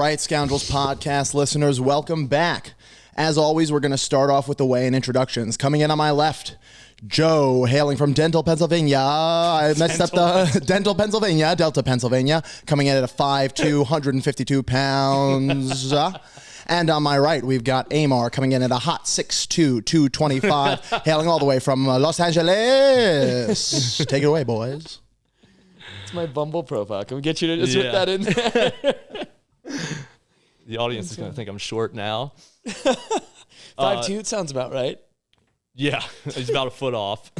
right, Scoundrels podcast listeners, welcome back. As always, we're going to start off with the weigh-in introductions. Coming in on my left, Joe, hailing from Dental, Pennsylvania. I messed up the Dental, Pennsylvania, Delta, Pennsylvania. Coming in at a 5'2", 152 pounds. And on my right, we've got Amar coming in at a hot 6'2", 225, hailing all the way from Los Angeles. Take it away, boys. It's my Bumble profile. Can we get you to just put that in there? The audience is going to think I'm short now. 5'2", it sounds about right. Yeah, he's about a foot off.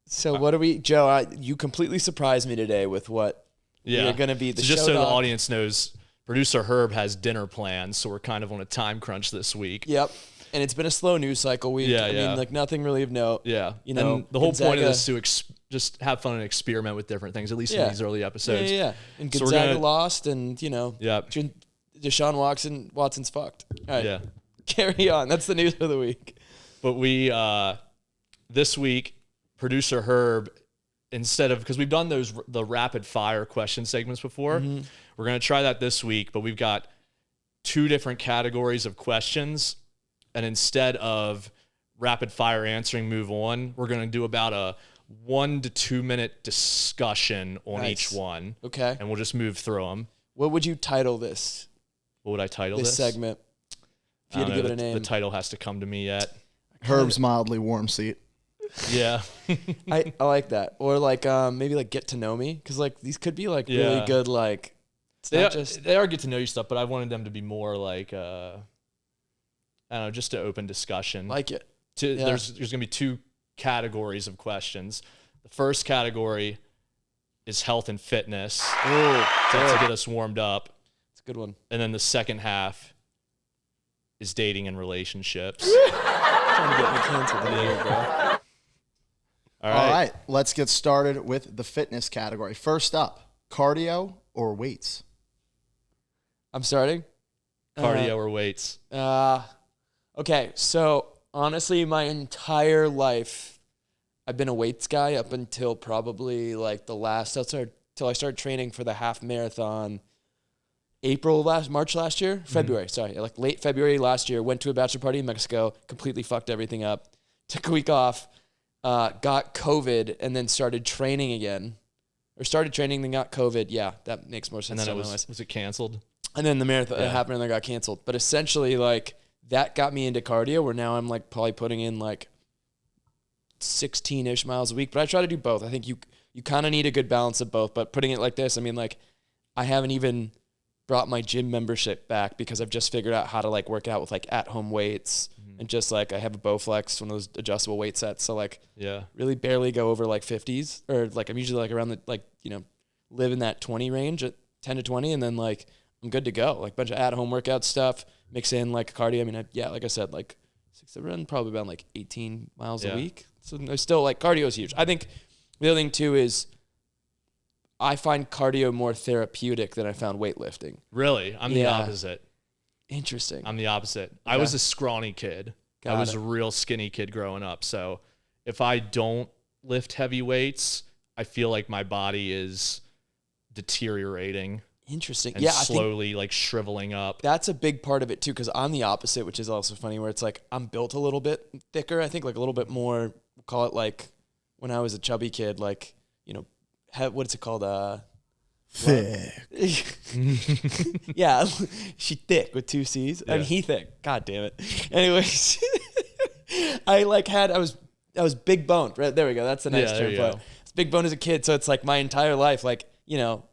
So what are we, Joe, you completely surprised me today with what you're going to be. The just show so dog. the audience knows, producer Herb has dinner plans, so we're kind of on a time crunch this week. Yep. And it's been a slow news cycle week. I mean, like nothing really of note. Yeah. You know, and the whole point of this is to just have fun and experiment with different things, at least in these early episodes. Yeah. And Gonzaga lost, and, you know, Deshaun Watson's fucked. All right. Yeah. Carry on. That's the news of the week. But we, this week, producer Herb, instead of, because we've done the rapid fire question segments before, we're going to try that this week, but we've got 2 different categories of questions. And instead of rapid fire answering, move on, we're going to do about a 1 to 2 minute discussion on each one. Okay. And we'll just move through them. What would you title this? What would I title this? This segment. If you had to give it a name. The title has to come to me yet. Herb's mildly warm seat. Yeah. I like that. Or like maybe like get to know me, because like these could be like really good, like they are get to know you stuff, but I wanted them to be more like I don't know, just an open discussion. Like it. There's going to be 2 categories of questions. The first category is health and fitness. Ooh, to get us warmed up. It's a good one. And then the second half is dating and relationships. Trying to get me canceled today, bro. All right, let's get started with the fitness category. First up, cardio or weights? I'm starting. Cardio or weights? Okay, so honestly, my entire life, I've been a weights guy up until probably like till I started training for the half marathon. March last year, February, sorry, like late February last year, went to a bachelor party in Mexico, completely fucked everything up, took a week off, got COVID, and then started training again. Or started training, then got COVID. Yeah, that makes more sense. And then was it canceled? And then the marathon happened and then got canceled. But essentially, like, that got me into cardio, where now I'm like probably putting in like 16-ish miles a week. But I try to do both. I think you kind of need a good balance of both. But putting it like this, I mean, like, I haven't even brought my gym membership back because I've just figured out how to like work out with like at-home weights and just like I have a Bowflex, one of those adjustable weight sets. So like really barely go over like 50s, or like I'm usually like around the like, you know, live in that 20 range at 10 to 20, and then like I'm good to go. Like a bunch of at-home workout stuff, mix in like cardio. I mean, like I said, like I run probably about like 18 miles a week. So there's still like cardio is huge. I think the other thing too is I find cardio more therapeutic than I found weightlifting. Really? I'm the opposite. Interesting. I'm the opposite. Okay. I was a scrawny kid. I was a real skinny kid growing up. So if I don't lift heavy weights, I feel like my body is deteriorating. Interesting. And slowly like shriveling up. That's a big part of it too, because I'm the opposite, which is also funny, where it's like I'm built a little bit thicker. I think like a little bit more, we'll call it like when I was a chubby kid, like, you know, what's it called? Thick. Yeah, she thick with 2 C's. Yeah. And he thick. God damn it. Anyways, I was big boned. Right, there we go. That's the nice term for it. It's big boned as a kid, so it's like my entire life, like, you know,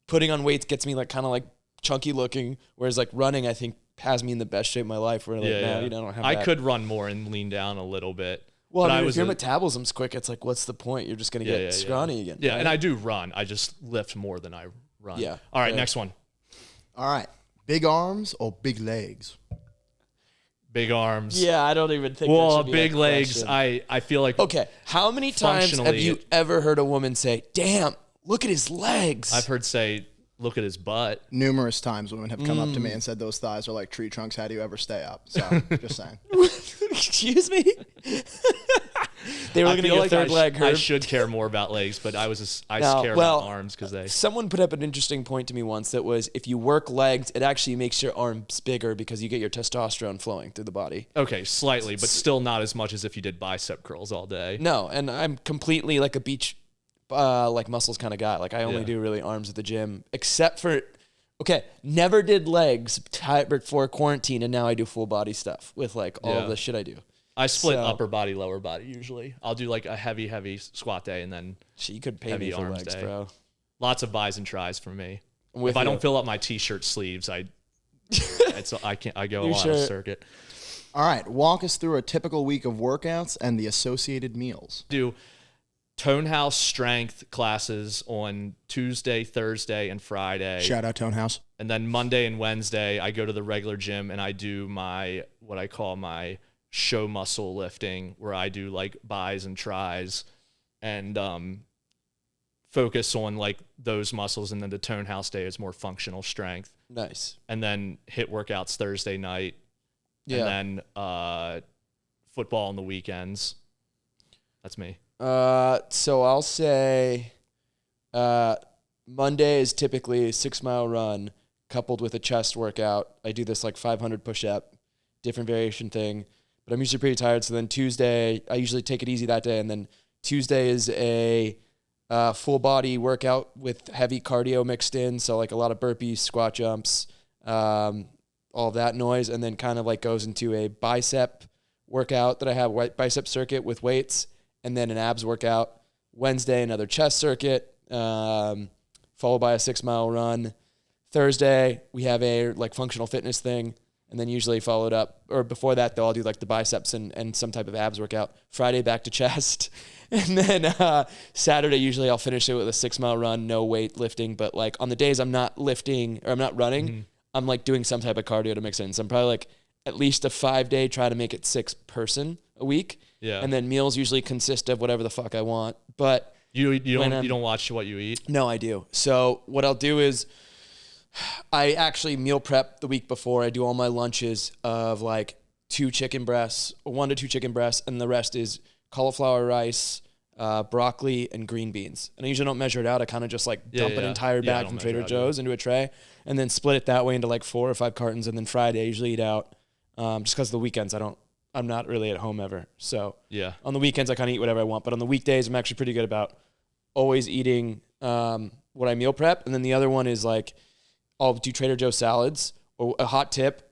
putting on weights gets me like kind of like chunky looking, whereas like running, I think, has me in the best shape of my life. Where like now, you know, I don't have. I could run more and lean down a little bit. Well, I mean, if your metabolism's quick, it's like, what's the point? You're just going to get scrawny again. Yeah, right? And I do run. I just lift more than I run. Yeah. All right, next one. All right. Big arms or big legs? Big arms. Yeah, I don't even think well, that should be big a legs, question. I feel like... Okay, how many times have you ever heard a woman say, damn, look at his legs? I've heard say, look at his butt. Numerous times women have come up to me and said those thighs are like tree trunks. How do you ever stay up? So, just saying. Excuse me? They were I looking at feel your like third leg, I Herb. should care more about legs, but I No, care well, about arms because they. Someone put up an interesting point to me once that was if you work legs, it actually makes your arms bigger because you get your testosterone flowing through the body. Okay, slightly, but still not as much as if you did bicep curls all day. No, and I'm completely like a beach, like muscles kind of guy. Like I only Yeah. do really arms at the gym, except for, okay, never did legs before quarantine, and now I do full body stuff with like all Yeah. the shit I do. I split So- upper body, lower body usually. I'll do like a heavy squat day and then Shit, you could pay Heavy me for arms legs, day. bro. lots of bis and tries for me. I'm with If I you. don't fill up my t-shirt sleeves, I go Your on a shirt. circuit. All right, walk us through a typical week of workouts and the associated meals. Do Tonehouse strength classes on Tuesday, Thursday, and Friday. Shout out Tonehouse. And then Monday and Wednesday, I go to the regular gym and I do what I call my show muscle lifting, where I do like bis and tries and focus on like those muscles. And then the Tonehouse day is more functional strength. Nice. And then hit workouts Thursday night. Yeah. And then football on the weekends. That's me. So I'll say Monday is typically a 6-mile run coupled with a chest workout. I do this like 500 push-up, different variation thing, but I'm usually pretty tired. So then Tuesday, I usually take it easy that day. And then Tuesday is a full body workout with heavy cardio mixed in. So like a lot of burpees, squat jumps, all of that noise. And then kind of like goes into a bicep workout that I have, bicep circuit with weights. And then an abs workout. Wednesday, another chest circuit, followed by a 6-mile run. Thursday, we have a like functional fitness thing, and then usually followed up, or before that, though, I'll do like the biceps and some type of abs workout. Friday, back to chest. And then Saturday, usually I'll finish it with a 6-mile run, no weight lifting. But like on the days I'm not lifting or I'm not running, I'm like doing some type of cardio to mix in. So I'm probably like at least a 5-day, try to make it 6 person a week. Yeah. And then meals usually consist of whatever the fuck I want. But You when I'm- don't watch what you eat? no, I do. So what I'll do is I actually meal prep the week before. I do all my lunches of like 2 chicken breasts, 1 to 2 chicken breasts, and the rest is cauliflower rice, broccoli, and green beans. And I usually don't measure it out. I kind of just like dump an entire Yeah, I bag don't from Trader measure out, Joe's into a tray and then split it that way into like 4 or 5 cartons. And then Friday I usually eat out just because the weekends I'm not really at home ever. So Yeah. on the weekends, I kind of eat whatever I want. But on the weekdays, I'm actually pretty good about always eating what I meal prep. And then the other one is like I'll do Trader Joe salads. Or a hot tip,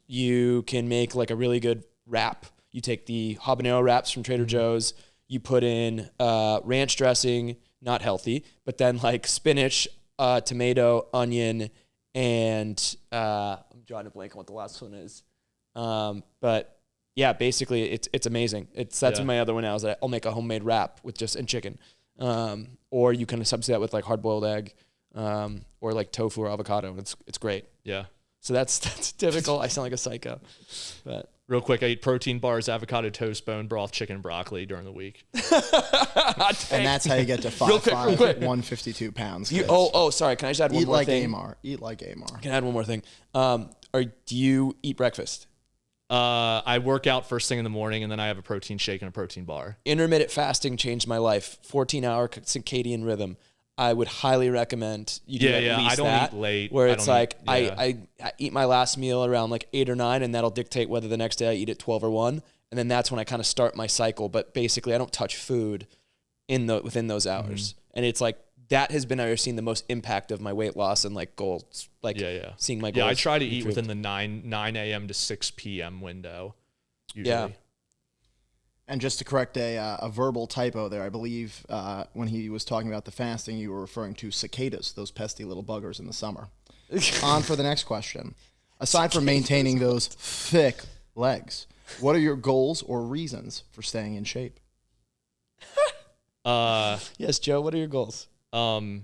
you can make like a really good wrap. You take the habanero wraps from Trader Joe's. You put in ranch dressing, not healthy, but then like spinach, tomato, onion, and I'm drawing a blank on what the last one is. But yeah, basically it's amazing. That's Yeah. my other one now is that I'll make a homemade wrap with and chicken. Or you can substitute that with like hard boiled egg, or like tofu or avocado. And it's great. Yeah. So that's typical. I sound like a psycho, but Real quick, I eat protein bars, avocado toast, bone broth, chicken, broccoli during the week. And that's how you get to 5'5", Real quick. 152 pounds. you, kids. sorry. Can I just add one Eat more like thing? Amar. Eat like Amar. Can I add one more thing? Do you eat breakfast? I work out first thing in the morning, and then I have a protein shake and a protein bar. Intermittent fasting changed my life. 14-hour circadian rhythm. I would highly recommend you do Yeah, at yeah. least I don't that, eat late. where I it's don't like eat- yeah. I eat my last meal around like 8 or 9, and that'll dictate whether the next day I eat at 12 or 1, and then that's when I kind of start my cycle. But basically, I don't touch food within those hours, and it's like that has been I've seen the most impact of my weight loss and like goals. Like seeing my goals. Yeah, I try to eat improve. within the 9 a.m. to 6 p.m. window. Usually. Yeah. And just to correct a verbal typo there, I believe when he was talking about the fasting, you were referring to cicadas, those pesky little buggers in the summer. On for the next question. Aside from maintaining those thick legs, what are your goals or reasons for staying in shape? Yes, Joe. What are your goals? Jan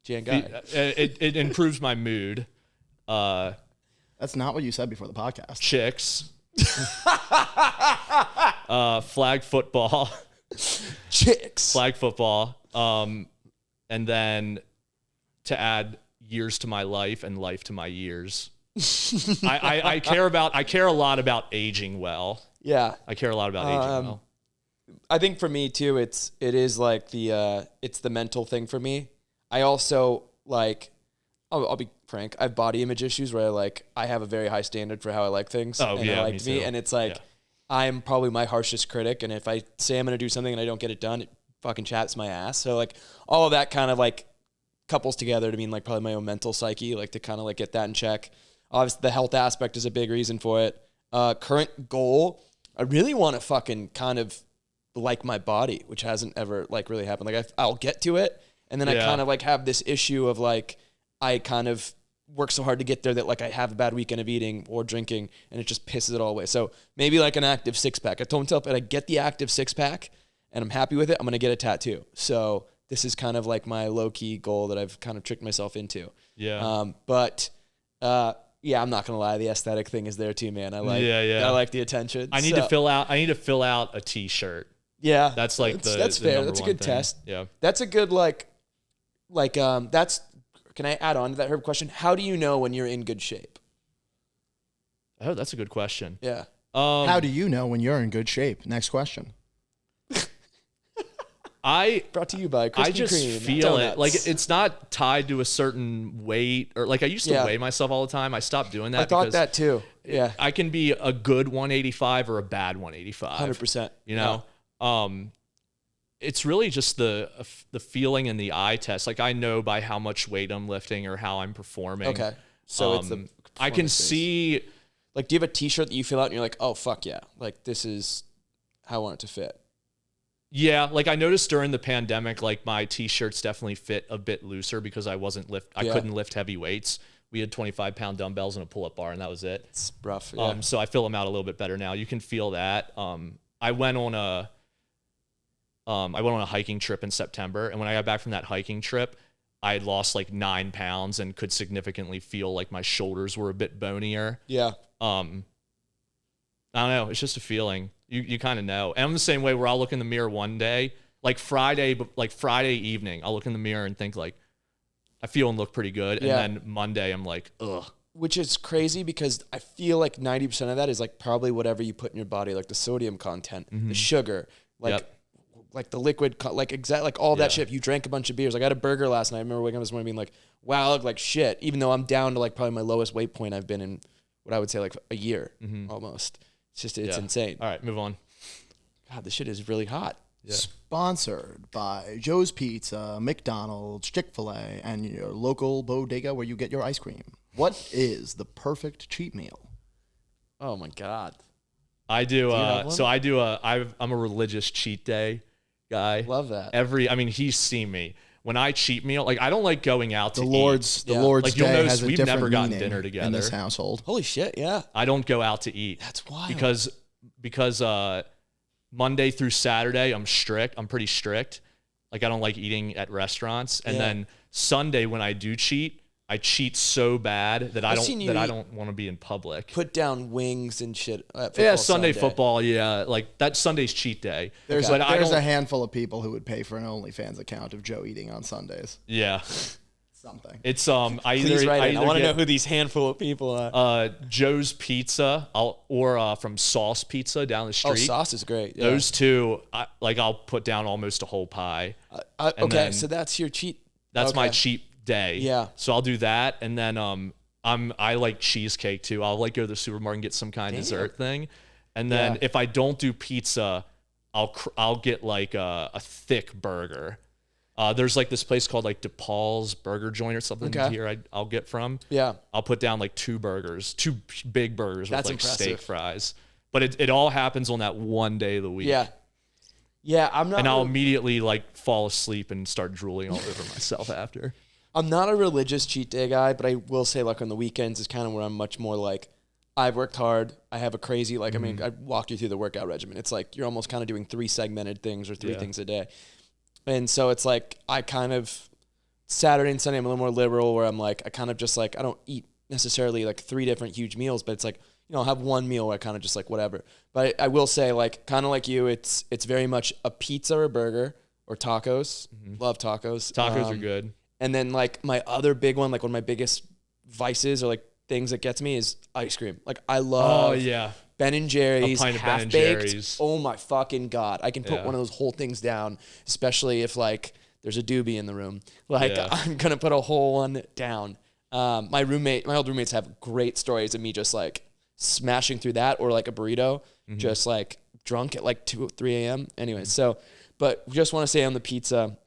Guy. It improves my mood. That's not what you said before the podcast. Chicks. Flag football. Chicks. Flag football. And then to add years to my life and life to my years. I care a lot about aging well. Yeah. I care a lot about aging well. I think for me too, it is like it's the mental thing for me. I also like, I'll be frank, I have body image issues where I have a very high standard for how I like things. Oh, and yeah, I like me to be, too. and it's like, Yeah. I'm probably my harshest critic. And if I say I'm going to do something and I don't get it done, it fucking chaps my ass. So like all of that kind of like couples together to mean like probably my own mental psyche, like to kind of like get that in check. Obviously the health aspect is a big reason for it. Current goal, I really want to fucking kind of like my body, which hasn't ever like really happened. Like I'll get to it. And then I Yeah. kind of like have this issue of like, I kind of work so hard to get there that like I have a bad weekend of eating or drinking and it just pisses it all away. So maybe like an active 6-pack. I told myself if I get the active 6-pack and I'm happy with it, I'm going to get a tattoo. So this is kind of like my low key goal that I've kind of tricked myself into. Yeah. Yeah, I'm not going to lie. The aesthetic thing is there too, man. I like the attention. I need to fill out a t-shirt. Yeah. That's like that's the fair. number That's a one good thing. test. Yeah. That's a good can I add on to that Herb question? How do you know when you're in good shape? Oh, that's a good question. Yeah. How do you know when you're in good shape? Next question. Brought to you by Krispy I just Kreme feel donuts. it. Like it's not tied to a certain weight or like I used to Yeah. weigh myself all the time. I stopped doing that. I thought because that too. Yeah. I can be a good 185 or a bad 185. 100%. You know, it's really just the feeling and the eye test. Like I know by how much weight I'm lifting or how I'm performing. Okay. So it's the I can performance based. see. Like, do you have a T-shirt that you fill out and you're like, oh fuck yeah, like this is how I want it to fit? Yeah, like I noticed during the pandemic, like my t-shirts definitely fit a bit looser because I couldn't lift heavy weights. We had 25-pound dumbbells and a pull-up bar, and that was it. It's rough. Yeah. So I fill them out a little bit better now. You can feel that. I went on a hiking trip in September, and when I got back from that hiking trip, I had lost like 9 pounds and could significantly feel like my shoulders were a bit bonier. Yeah. I don't know. It's just a feeling. You kind of know. And I'm the same way where I'll look in the mirror one day, like Friday evening, I'll look in the mirror and think like, I feel and look pretty good. Yeah. And then Monday I'm like, ugh. Which is crazy because I feel like 90% of that is like probably whatever you put in your body, like the sodium content, the sugar, like the liquid, like all that shit. If you drank a bunch of beers, like I had a burger last night. I remember waking up this morning being like, wow, I look like shit. Even though I'm down to like probably my lowest weight point I've been in what I would say like a year almost. It's insane. All right, move on. God, this shit is really hot. Yeah. Sponsored by Joe's Pizza, McDonald's, Chick-fil-A, and your local bodega where you get your ice cream. What is the perfect cheat meal? Oh my God. I do. you have one? So I do. I'm a religious cheat day guy. Love that. He's seen me when I cheat meal. Like I don't like going out to The eat. Lord's Yeah. Lord's Like, you'll Day notice has a we've different never gotten meaning dinner in this together. household. Holy shit, yeah. I don't go out to eat. That's wild. Because Monday through Saturday I'm strict. I'm pretty strict. Like I don't like eating at restaurants. And Yeah. then Sunday when I do cheat, I cheat so bad that I seen you don't want to be in public. Put down wings and shit at Yeah, football Sunday football. Yeah, like that Sunday's cheat day. There's But I don't. a handful of people who would pay for an OnlyFans account of Joe eating on Sundays. Yeah, Something. it's I Please write it. I want to know get, who these handful of people are. Joe's Pizza, or from Sauce Pizza down the street. Oh, sauce is great. Yeah. Those two, I'll put down almost a whole pie. Okay, then- so that's your cheat. That's my okay. cheat day. Yeah. So I'll do that, and then I like cheesecake too. I'll like go to the supermarket and get some kind of dessert thing, and then Yeah. if I don't do pizza, I'll get like a thick burger. There's like this place called like DePaul's Burger Joint or something Okay. here. I'll get from. Yeah. I'll put down like two big burgers That's with like steak impressive. fries. But it all happens on that one day of the week. Yeah. Yeah, I'm not. And I'll real- immediately like fall asleep and start drooling all over myself after. I'm not a religious cheat day guy, but I will say like on the weekends is kind of where I'm much more like I've worked hard. I have a crazy I mean, I walk you through the workout regimen. It's like you're almost kind of doing 3 segmented things or 3 Yeah. things a day. And so it's like I kind of Saturday and Sunday I'm a little more liberal where I'm like I kind of just like I don't eat necessarily like 3 different huge meals, but it's like I'll have one meal where I kind of just like whatever. But I will say like kind of like you, it's very much a pizza or a burger or tacos. Love tacos. Tacos are good. And then like my other big one, like one of my biggest vices or like things that gets me is ice cream. Like I love Oh yeah. Ben and Jerry's, pint of Ben half and baked. Jerry's. Oh my fucking God. I can put Yeah. one of those whole things down, especially if like there's a doobie in the room. Like Yeah. I'm going to put a whole one down. My old roommates have great stories of me just like smashing through that or like a burrito, just like drunk at like 2 or 3 a.m. Anyway, so, but just want to say on the pizza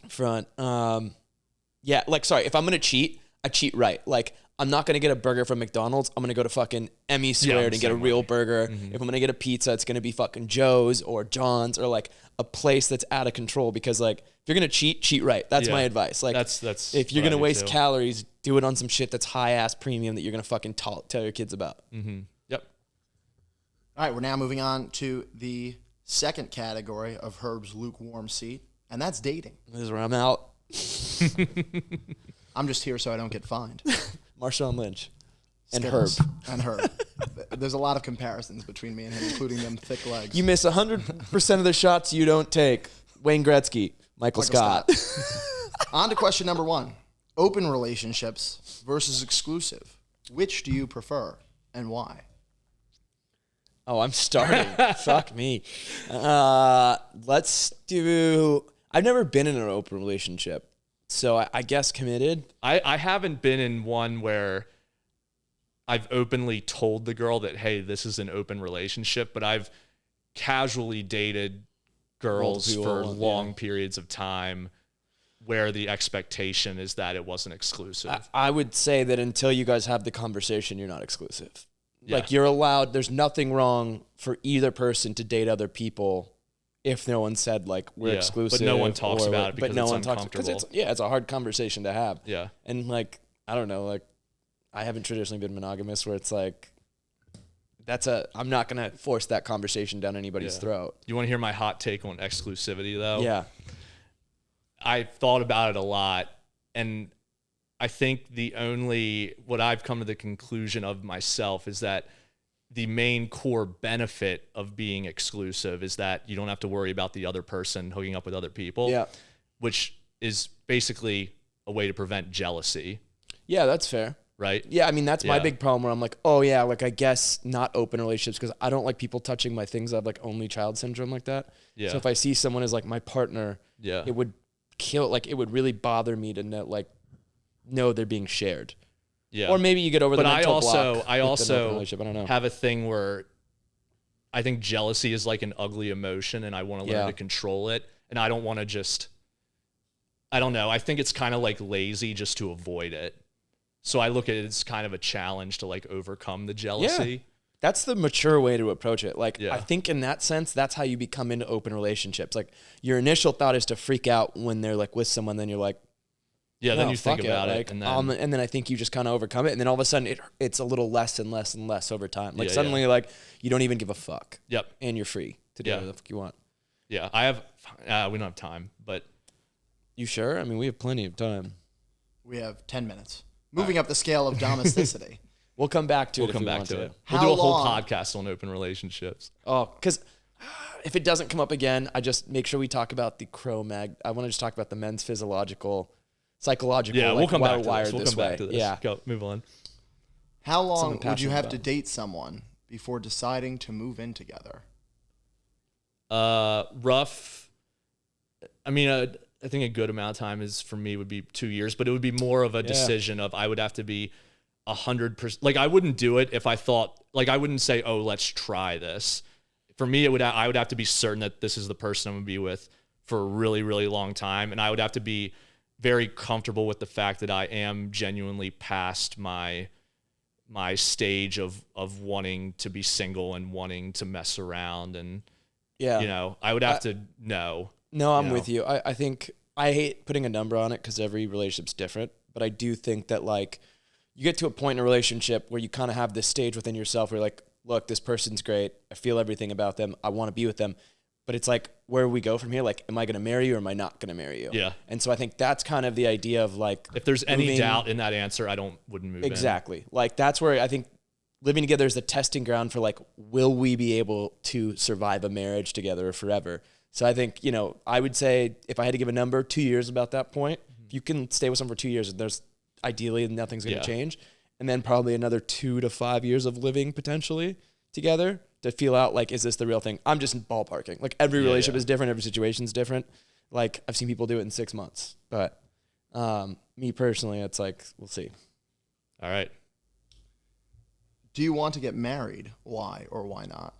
front, yeah, like, sorry, if I'm going to cheat, I cheat right. Like, I'm not going to get a burger from McDonald's. I'm going to go to fucking Emmy Squared and get a same real way. burger. If I'm going to get a pizza, it's going to be fucking Joe's or John's or like a place that's out of control because like, if you're going to cheat right. That's my advice. Like, That's if you're what I going to do waste too. calories, do it on some shit that's high ass premium that you're going to fucking tell your kids about. Yep. All right, we're now moving on to the second category of Herb's lukewarm seat, and that's dating. This is where I'm out. I'm just here so I don't get fined. Marshawn Lynch and Skittles Herb. And Herb. There's a lot of comparisons between me and him, including them thick legs. You miss 100% of the shots you don't take. Wayne Gretzky, Michael Scott. On to question number 1. Open relationships versus exclusive. Which do you prefer and why? Oh, I'm starting. Fuck me. Let's do. I've never been in an open relationship, so I guess committed. I haven't been in one where I've openly told the girl that, hey, this is an open relationship, but I've casually dated girls Multiple, for yeah. long periods of time where the expectation is that it wasn't exclusive. I would say that until you guys have the conversation, you're not exclusive. Yeah. Like you're allowed. There's nothing wrong for either person to date other people if no one said like we're Yeah, exclusive. but no one talks or- about it but because no it's one talks because uncomfortable. it's a hard conversation to have. Yeah. And like I don't know, like I haven't traditionally been monogamous where it's like I'm not gonna force that conversation down anybody's Yeah. throat. You want to hear my hot take on exclusivity, though? Yeah. I thought about it a lot, and I think what I've come to the conclusion of myself is that the main core benefit of being exclusive is that you don't have to worry about the other person hooking up with other people. Yeah. Which is basically a way to prevent jealousy, Yeah, that's fair. right? Yeah, I mean that's my Yeah. big problem where I'm like, oh yeah, like I guess not open relationships because I don't like people touching my things. I have like only child syndrome like that. Yeah. So if I see someone as like my partner, Yeah. it would it would really bother me to know they're being shared. Yeah. Or maybe you get over the But I mental also block with an open also relationship. I don't know. have a thing where I think jealousy is like an ugly emotion, and I want to learn Yeah. to control it. And I don't want to just, I don't know. I think it's kind of like lazy just to avoid it. So I look at it as kind of a challenge to like overcome the jealousy. That's the mature way to approach it. Like, Yeah. I think in that sense, that's how you become into open relationships. Like, your initial thought is to freak out when they're like with someone. Then you're like, Yeah. Then no, you think fuck about like, it, and then I think you just kind of overcome it. And then all of a sudden, it's a little less and less and less over time. Like Yeah, suddenly, like you don't even give a fuck, yep. and you're free to do Yeah. whatever the fuck you want. Yeah. I have, we don't have time, but You sure? I mean, we have plenty of time. We have 10 minutes. Moving up the scale of domesticity. We'll come back to it. we'll if come we back want to it. How We'll do a whole long- podcast on open relationships. Oh, because if it doesn't come up again, I just make sure we talk about the Cro-Mag. I want to just talk about the men's physiological, psychological. Yeah. like, We'll come why back we're to wired this. We'll this come back way. to this. Yeah. Go, move on. How long Something would you passionate have to about. date someone before deciding to move in together? Rough. I mean, I think a good amount of time is for me would be 2 years, but it would be more of a decision of I would have to be 100%. Like I wouldn't do it if I thought like I wouldn't say, oh, let's try this. For me, I would have to be certain that this is the person I'm gonna be with for a really, really long time, and I would have to be very comfortable with the fact that I am genuinely past my stage of wanting to be single and wanting to mess around, and Yeah. you know, I would have to know. No, I'm you know? with you. I think I hate putting a number on it because every relationship's different. But I do think that like you get to a point in a relationship where you kind of have this stage within yourself where you're like, look, this person's great. I feel everything about them. I want to be with them. But it's like, where we go from here? Like, am I going to marry you or am I not going to marry you? Yeah. And so I think that's kind of the idea of like, If there's any moving- doubt in that answer, I wouldn't move in. Exactly. Like that's where I think living together is the testing ground for like, will we be able to survive a marriage together forever? So I think, you know, I would say if I had to give a number, 2 years about that point. If you can stay with someone for 2 years, there's ideally nothing's going to Yeah. change. And then probably another 2 to 5 years of living potentially together to feel out like, is this the real thing? I'm just ballparking. Like every relationship is different. Every situation's different. Like I've seen people do it in 6 months, but me personally, it's like, we'll see. All right. Do you want to get married? Why or why not?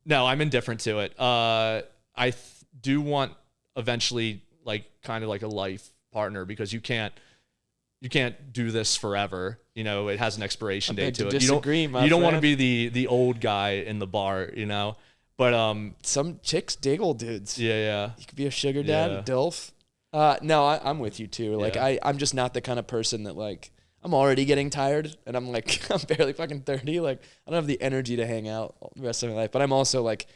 No, I'm indifferent to it. I do want eventually like kind of like a life partner because you can't do this forever. You know, it has an expiration date to it. You don't want to be the old guy in the bar, you know. But some chicks dig old dudes. Yeah. You could be a sugar dad, a DILF. No, I'm with you too. Like I'm just not the kind of person that like I'm already getting tired and I'm like I'm barely fucking 30. Like I don't have the energy to hang out the rest of my life. But I'm also like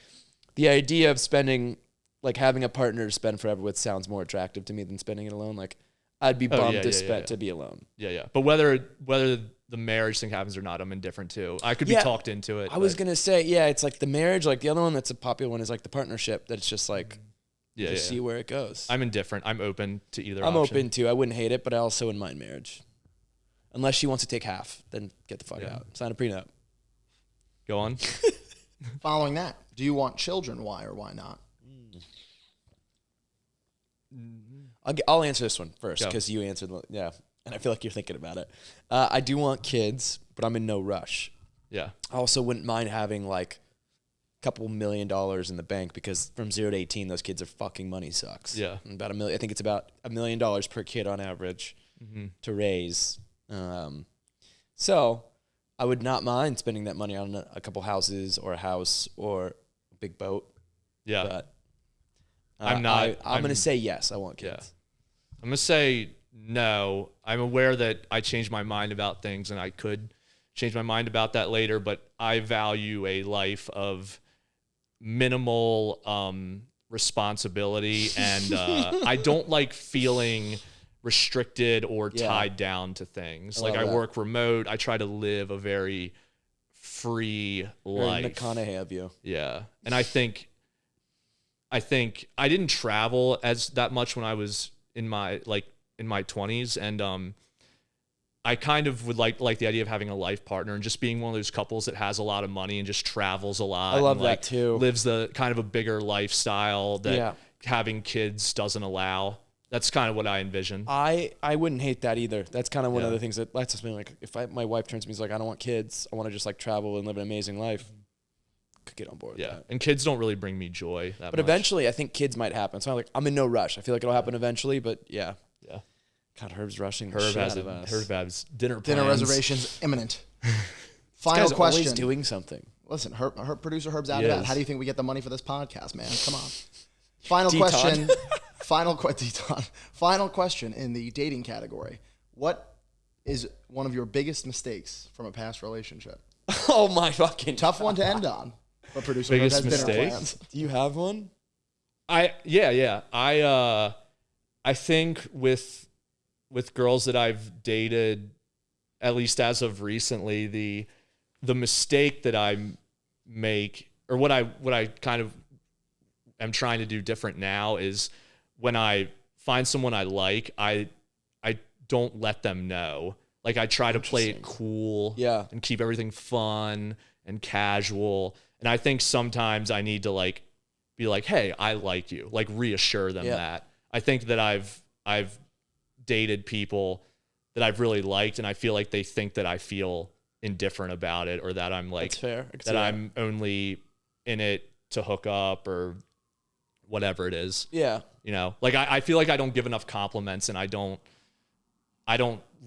the idea of spending like having a partner to spend forever with sounds more attractive to me than spending it alone. Like I'd be bummed to be alone. Yeah. But whether the marriage thing happens or not, I'm indifferent too. I could be talked into it. I was gonna say, it's like the marriage. Like the other one that's a popular one is like the partnership. That it's just like, see where it goes. I'm indifferent. I'm open to either. I'm option. open to. I wouldn't hate it, but I also wouldn't mind marriage, unless she wants to take half. Then get the fuck out. Sign a prenup. Go on. Following that, do you want children? Why or why not? I'll answer this one first because you answered. And I feel like you're thinking about it. I do want kids, but I'm in no rush. Yeah. I also wouldn't mind having like a couple $1 million in the bank because from 0 to 18, those kids are fucking money sucks. Yeah. About $1 million. I think it's about $1 million per kid on average to raise. So I would not mind spending that money on a couple houses or a house or a big boat. Yeah. But I'm not. I'm going to say yes. I want kids. Yeah. I'm going to say no. I'm aware that I change my mind about things and I could change my mind about that later, but I value a life of minimal responsibility and I don't like feeling restricted or tied down to things. Like I work remote. I try to live a very free life. Very McConaughey of you. Yeah. And I think I didn't travel as that much when I was in my 20s, and I kind of would like the idea of having a life partner and just being one of those couples that has a lot of money and just travels a lot. I love and that too. Lives the kind of a bigger lifestyle that having kids doesn't allow. That's kind of what I envision. I wouldn't hate that either. That's kind of one of the things that lets us be like, if my wife turns to me and is like, I don't want kids, I want to just like travel and live an amazing life. Could get on board with that. And kids don't really bring me joy that but much. Eventually I think kids might happen. So I'm in no rush. I feel like it'll happen eventually, but yeah. God, Herb's rushing the shit out of us. Herb has dinner reservations imminent. Final this guy's question. Always doing something. Listen, producer Herb's out of that. How do you think we get the money for this podcast, man? Come on. Final question. Final question in the dating category. What is one of your biggest mistakes from a past relationship? Oh my fucking tough one to end on. But producer Herb has dinner plans. Do you have one? I think with girls that I've dated, at least as of recently, the mistake that I make, or what I kind of am trying to do different now, is when I find someone I like, I don't let them know. Like I try to play it cool and keep everything fun and casual. And I think sometimes I need to like be like, hey, I like you, like reassure them that. I think that I've dated people that I've really liked, and I feel like they think that I feel indifferent about it, or that I'm like, that's fair. that I'm only in it to hook up or whatever it is. Yeah. You know, like I feel like I don't give enough compliments, and I don't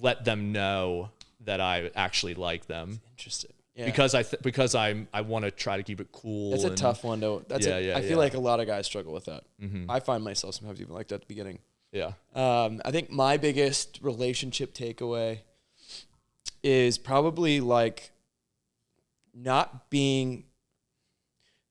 let them know that I actually like them. That's interesting. Yeah. Because I want to try to keep it cool. That's a tough one though. I feel like a lot of guys struggle with that. Mm-hmm. I find myself sometimes even like that at the beginning. Yeah. I think my biggest relationship takeaway is probably like not being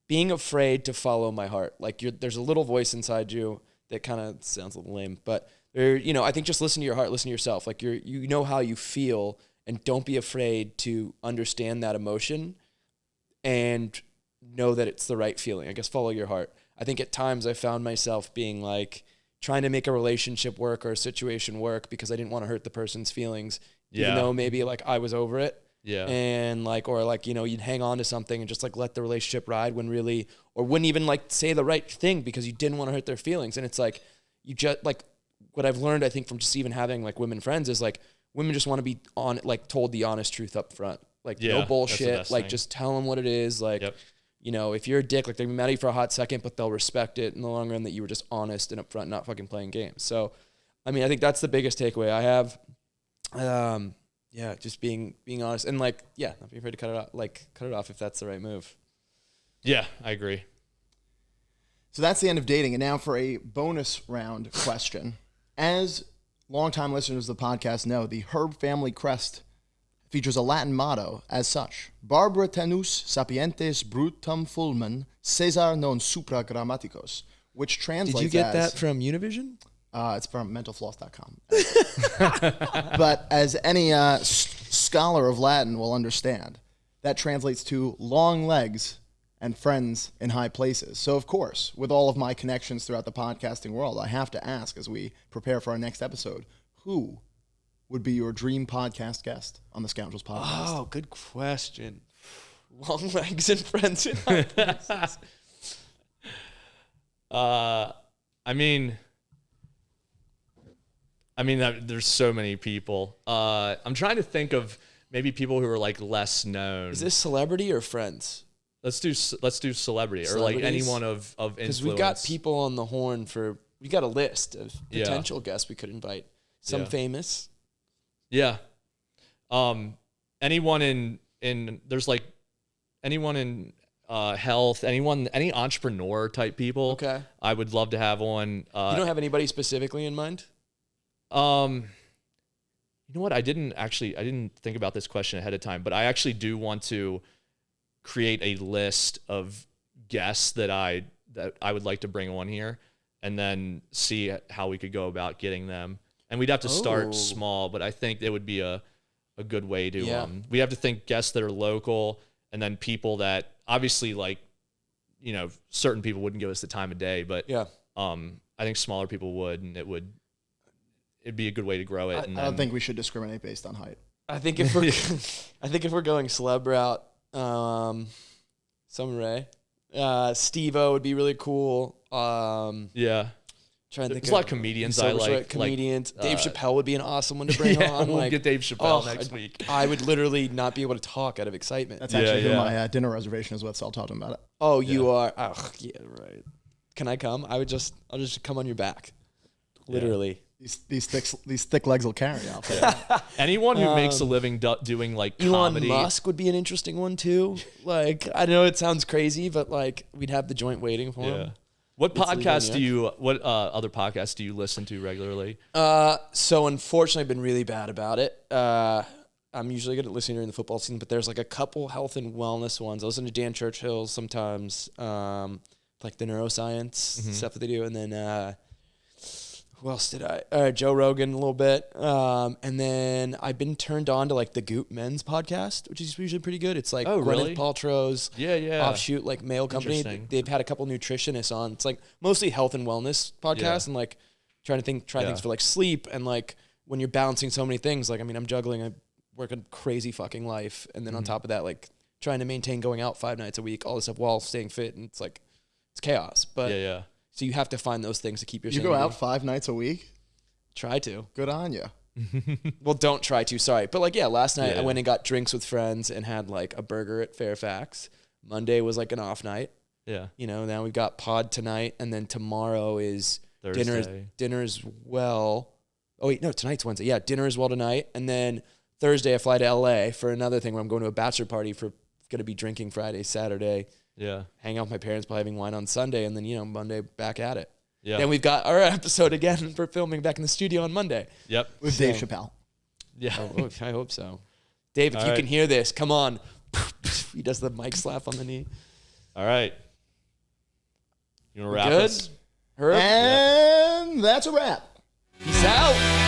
afraid to follow my heart. Like there's a little voice inside you that kind of sounds a little lame, but I think just listen to your heart, listen to yourself. Like you know how you feel, and don't be afraid to understand that emotion and know that it's the right feeling. I guess follow your heart. I think at times I found myself being like trying to make a relationship work or a situation work because I didn't want to hurt the person's feelings, even though maybe like I was over it. Yeah. And like, or like, you know, you'd hang on to something and just like let the relationship ride when really, or wouldn't even like say the right thing because you didn't want to hurt their feelings. And it's like, you just like, what I've learned, I think, from just even having like women friends is like, women just want to be told the honest truth up front. Like, no bullshit. Like, just tell them what it is. Like, you know, if you're a dick, like they'll be mad at you for a hot second, but they'll respect it in the long run that you were just honest and upfront, not fucking playing games. So, I mean, I think that's the biggest takeaway I have. Yeah, just being honest and like, yeah, not be afraid to cut it off if that's the right move. Yeah, I agree. So that's the end of dating. And now for a bonus round question. As longtime listeners of the podcast know, the Herb family crest features a Latin motto as such: Barbara tenus sapientes brutum fulmen, Caesar non supra grammaticos, which translates as... Did you get that from Univision? It's from mentalfloss.com. But as any scholar of Latin will understand, that translates to long legs and friends in high places. So, of course, with all of my connections throughout the podcasting world, I have to ask, as we prepare for our next episode, who would be your dream podcast guest on the Scoundrels podcast? Oh, good question. Long legs and friends in high places. I mean, there's so many people. I'm trying to think of maybe people who are like less known. Is this celebrity or friends? Let's do celebrity or like anyone of influence. Because we've got people on the horn we got a list of potential guests we could invite. Some famous. Yeah. Anyone in there's like anyone in health, any entrepreneur type people. Okay. I would love to have on. You don't have anybody specifically in mind? You know what? I didn't think about this question ahead of time, but I actually do want to create a list of guests that I would like to bring on here, and then see how we could go about getting them. And we'd have to start small, but I think it would be a good way to. We have to think guests that are local, and then people that obviously, like, you know, certain people wouldn't give us the time of day, but I think smaller people would, and it'd be a good way to grow it. I don't think we should discriminate based on height. I think if we're going celeb route, Summer Rae, Steve-O would be really cool. Trying to think there's a lot of comedians I like. Comedians. Dave Chappelle would be an awesome one to bring on. We'll get Dave Chappelle next week. I would literally not be able to talk out of excitement. That's actually who my dinner reservation is with, so I'll talk to him about it. Oh, you are? Oh, yeah, right. Can I come? I'll just come on your back. Literally. These thick legs will carry out. Anyone who makes a living doing like comedy. Elon Musk would be an interesting one too. Like, I know it sounds crazy, but like we'd have the joint waiting for him. What other podcasts do you listen to regularly? So unfortunately I've been really bad about it. I'm usually good at listening during the football season, but there's like a couple health and wellness ones. I listen to Dan Churchill sometimes, like the neuroscience stuff that they do. And then, who else did I? Joe Rogan a little bit. And then I've been turned on to like the Goop Men's podcast, which is usually pretty good. It's like Gwyneth Paltrow's offshoot like male company. They've had a couple nutritionists on. It's like mostly health and wellness podcast and like try things for like sleep and like when you're balancing so many things. Like, I mean, I'm juggling, I work a crazy fucking life. And then on top of that, like trying to maintain going out 5 nights a week, all this stuff while staying fit. And it's like, it's chaos. But so you have to find those things to keep your sanity. You go out 5 nights a week? Try to. Good on you. Well, don't try to. Sorry. But like, last night I went and got drinks with friends and had like a burger at Fairfax. Monday was like an off night. Yeah. You know, now we've got pod tonight. And then tomorrow is dinner as well. Oh, wait. No, tonight's Wednesday. Yeah. Dinner as well tonight. And then Thursday I fly to LA for another thing where I'm going to a bachelor party for going to be drinking Friday, Saturday. Yeah. Hang out with my parents, probably having wine on Sunday, and then, you know, Monday back at it. Yeah. Then we've got our episode again for filming back in the studio on Monday. Yep. With Dave Chappelle. Yeah. I hope so. Dave, if you can hear this, come on. He does the mic slap on the knee. All right. You want to wrap good? us? And that's a wrap. Peace out.